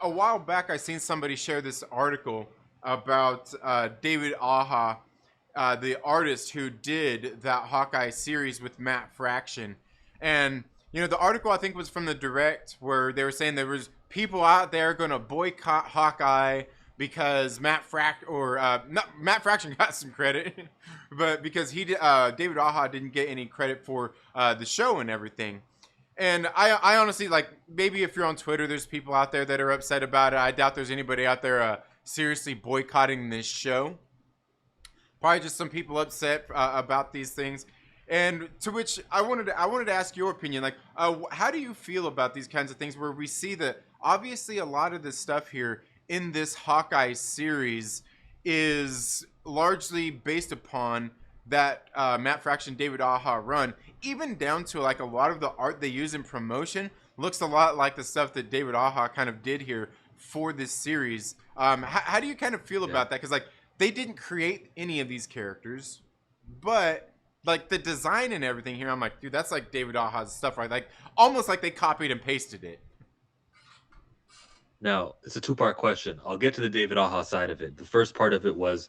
a while back I seen somebody share this article about David Aja, the artist who did that Hawkeye series with Matt Fraction. And the article I think was from the Direct, where they were saying there was people out there going to boycott Hawkeye because Matt Fraction got some credit, but because David Aja didn't get any credit for the show and everything. And I honestly, like, maybe if you're on Twitter, there's people out there that are upset about it. I doubt there's anybody out there seriously boycotting this show. Probably just some people upset about these things. And to which I wanted to ask your opinion. Like, how do you feel about these kinds of things where we see that obviously a lot of the stuff here in this Hawkeye series is largely based upon that Matt Fraction David Aja run, even down to like a lot of the art they use in promotion looks a lot like the stuff that David Aja kind of did here for this series. How do you kind of feel Yeah. about that? Because like they didn't create any of these characters, but like the design and everything here, I'm like, dude, that's like David Aja's stuff, right? Like almost like they copied and pasted it. Now, it's a two-part question. I'll get to the David Aja side of it. The first part of it was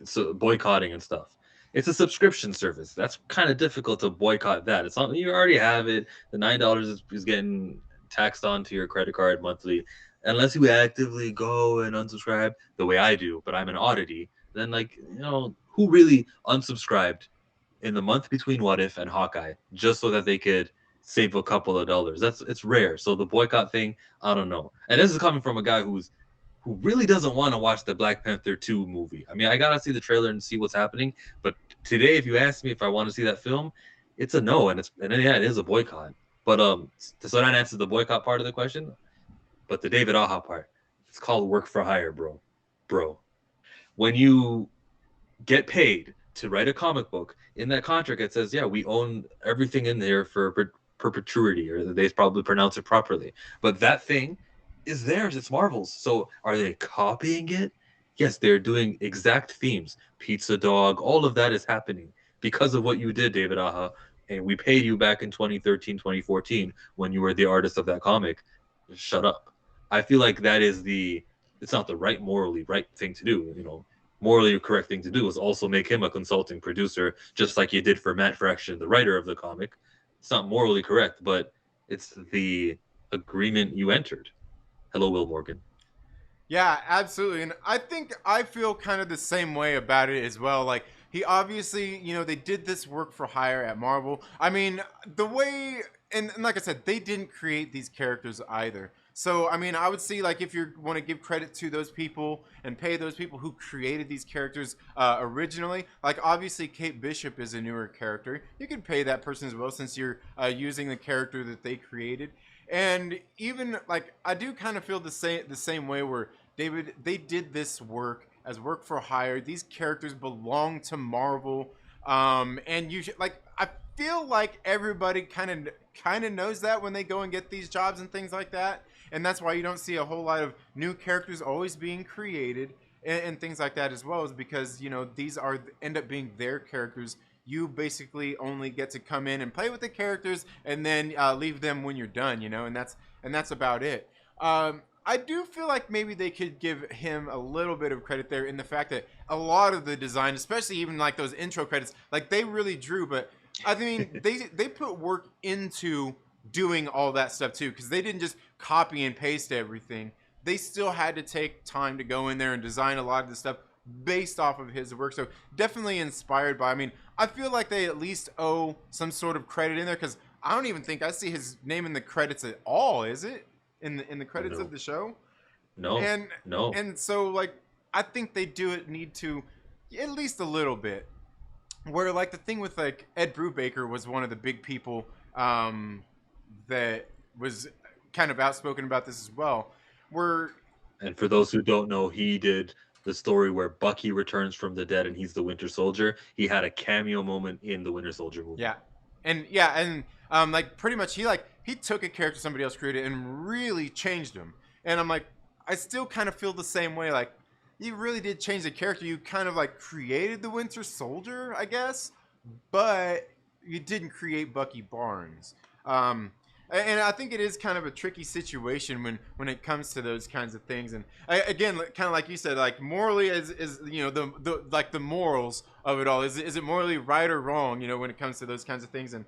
so boycotting and stuff. It's a subscription service. That's kind of difficult to boycott that. It's not you already have it. The $9 is getting taxed onto your credit card monthly. Unless you actively go and unsubscribe the way I do, but I'm an oddity, then like, who really unsubscribed in the month between What If and Hawkeye just so that they could save a couple of dollars? It's rare. So the boycott thing, I don't know. And this is coming from a guy who really doesn't want to watch the Black Panther 2 movie. I mean, I gotta see the trailer and see what's happening. But today, if you ask me if I want to see that film, it's a no, and yeah, it is a boycott. But so that answers the boycott part of the question. But the David Aja part, it's called work for hire, bro. When you get paid to write a comic book, in that contract it says, yeah, we own everything in there for perpetuity, or they probably pronounce it properly. But that thing is theirs. It's Marvel's. So are they copying it? Yes, they're doing exact themes. Pizza Dog, all of that is happening because of what you did, David Aja. And we paid you back in 2013, 2014 when you were the artist of that comic. Shut up. I feel like that is it's not the morally right thing to do. Morally correct thing to do is also make him a consulting producer, just like you did for Matt Fraction, the writer of the comic. It's not morally correct, but it's the agreement you entered. Hello, Will Morgan. Yeah, absolutely. And I think I feel kind of the same way about it as well. Like, he obviously, they did this work for hire at Marvel. I mean, the way, and like I said, they didn't create these characters either. So, I mean, I would see, like, if you want to give credit to those people and pay those people who created these characters originally, like, obviously, Kate Bishop is a newer character. You could pay that person as well since you're using the character that they created. And even like I do kind of feel the same way where they did this work as work for hire. These characters belong to Marvel, and you should like. I feel like everybody kind of knows that when they go and get these jobs and things like that, and that's why you don't see a whole lot of new characters always being created and things like that as well. Is because these are end up being their characters. You basically only get to come in and play with the characters and then leave them when you're done, and that's about it. I do feel like maybe they could give him a little bit of credit there in the fact that a lot of the design, especially even like those intro credits, like they really drew. But I mean, they put work into doing all that stuff too, because they didn't just copy and paste everything. They still had to take time to go in there and design a lot of the stuff based off of his work. So definitely inspired by. I mean, I feel like they at least owe some sort of credit in there because I don't even think I see his name in the credits at all. Is it in the credits of No, the show? no, And no. and so like I think they need to at least a little bit. Where like the thing with like Ed Brubaker was one of the big people that was kind of outspoken about this as well. Where And for those who don't know, he did the story where Bucky returns from the dead and he's the Winter Soldier. He had a cameo moment in the Winter Soldier movie. yeah, and like pretty much he took a character somebody else created and really changed him. And I'm like, I still kind of feel the same way. Like, you really did change the character. You kind of like created the Winter Soldier, I guess, but you didn't create Bucky Barnes. Um, And I think it is kind of a tricky situation when it comes to those kinds of things. And again, kind of like you said, like morally is you know the like the morals of it all. Is it morally right or wrong? You know, when it comes to those kinds of things. And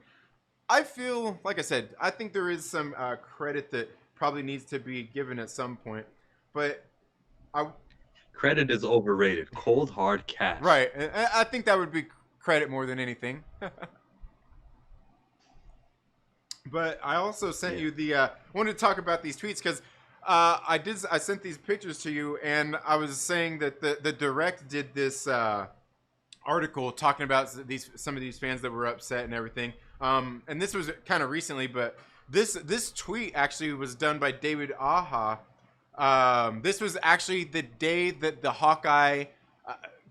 I feel, like I said, I think there is some credit that probably needs to be given at some point. But I Credit is overrated. Cold hard cash. right, I think that would be credit more than anything. But I also sent Yeah. you the wanted to talk about these tweets because I sent these pictures to you and I was saying that the direct did this article talking about some of these fans that were upset and everything. And this was kind of recently, but this tweet actually was done by David Aha. This was actually the day that the Hawkeye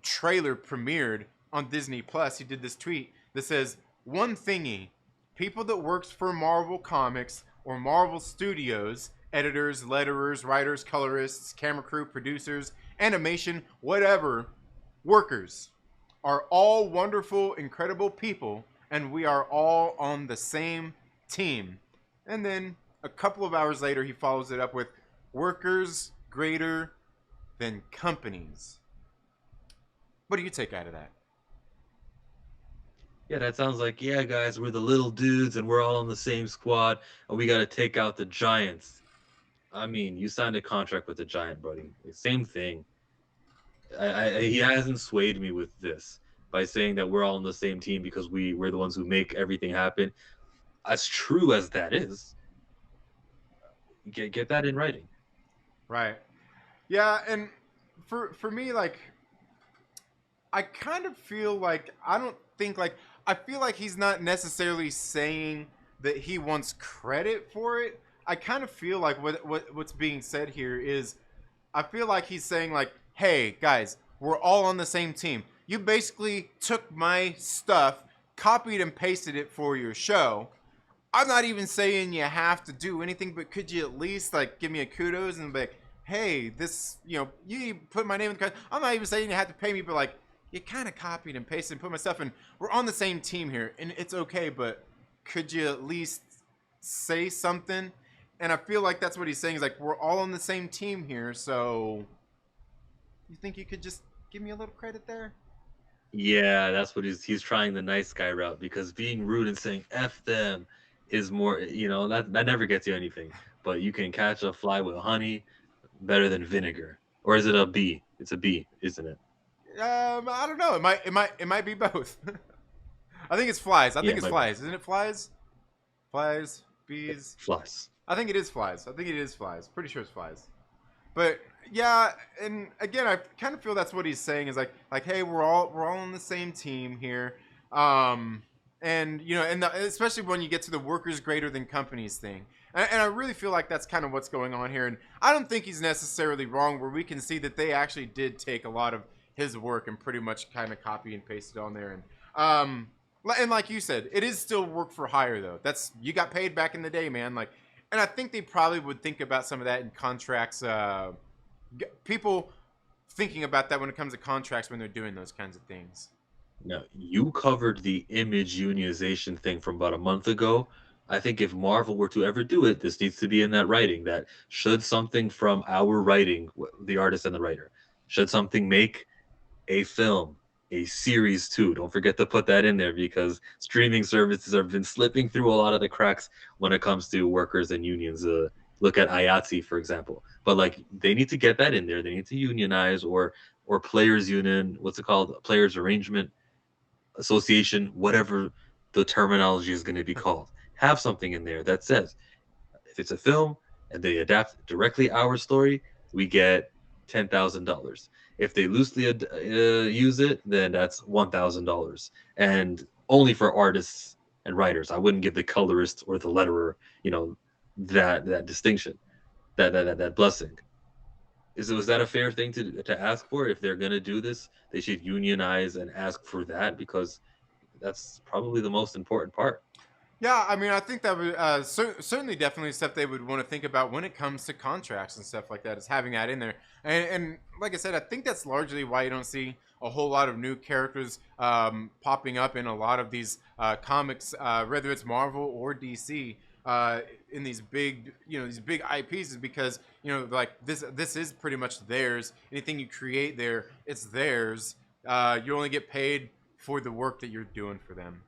trailer premiered on Disney Plus. He did this tweet that says, "One thingy, people that works for Marvel Comics or Marvel Studios, editors, letterers, writers, colorists, camera crew, producers, animation, whatever, workers are all wonderful, incredible people, and we are all on the same team." And then a couple of hours later, he follows it up with workers greater than companies. What do you take out of that? Yeah, that sounds like, yeah, guys, we're the little dudes and we're all on the same squad and we got to take out the giants. I mean, you signed a contract with the giant, buddy. Same thing. He hasn't swayed me with this by saying that we're all on the same team because we're the ones who make everything happen. As true as that is, get that in writing. Right. Yeah, and for me, like, I kind of feel like I don't think like I feel like he's not necessarily saying that he wants credit for it. I kind of feel like what's being said here is I feel like he's saying like, "Hey guys, we're all on the same team. You basically took my stuff, copied and pasted it for your show. I'm not even saying you have to do anything, but could you at least like give me a kudos and be like, hey, this, you know, you put my name in the card. I'm not even saying you have to pay me, but like you kind of copied and pasted and put my stuff in. We're on the same team here, and it's okay, but could you at least say something?" And I feel like that's what he's saying is like we're all on the same team here, so you think you could just give me a little credit there? Yeah, that's what he's trying the nice guy route because being rude and saying F them is more, that never gets you anything. But you can catch a fly with honey better than vinegar. Or is it a bee? It's a bee, isn't it? I don't know. It might be both. I think it's flies. I Yeah, think it's flies. Isn't it flies? Flies, bees. flies. I think it is flies. I think it is flies. Pretty sure it's flies. But yeah, and again, I kind of feel that's what he's saying is like, hey, we're all on the same team here, and you know, and especially when you get to the workers greater than companies thing, and I really feel like that's kind of what's going on here, and I don't think he's necessarily wrong. Where we can see that they actually did take a lot of his work and pretty much kind of copy and paste it on there, and like you said, it is still work for hire though. That's you got paid back in the day, man. Like, and I think they probably would think about some of that in contracts. People thinking about that when it comes to contracts when they're doing those kinds of things. Now, you covered the image unionization thing from about a month ago. I think if Marvel were to ever do it, this needs to be in that writing that should something from our writing, the artist and the writer, should something make a film, a series too. Don't forget to put that in there because streaming services have been slipping through a lot of the cracks when it comes to workers and unions. Look at IATSE, for example. But like they need to get that in there. They need to unionize or players union. What's it called? Players arrangement association, whatever the terminology is going to be called. Have something in there that says if it's a film and they adapt directly our story, we get $10,000. If they loosely use it, then that's $1,000, and only for artists and writers. I wouldn't give the colorist or the letterer, that distinction, that blessing. Was that a fair thing to ask for? If they're gonna do this, they should unionize and ask for that because that's probably the most important part. Yeah, I mean, I think that would certainly definitely stuff they would want to think about when it comes to contracts and stuff like that, is having that in there. And like I said, I think that's largely why you don't see a whole lot of new characters popping up in a lot of these comics, whether it's Marvel or DC. in these big, these big IPs is because, like this is pretty much theirs. Anything you create there, it's theirs. You only get paid for the work that you're doing for them.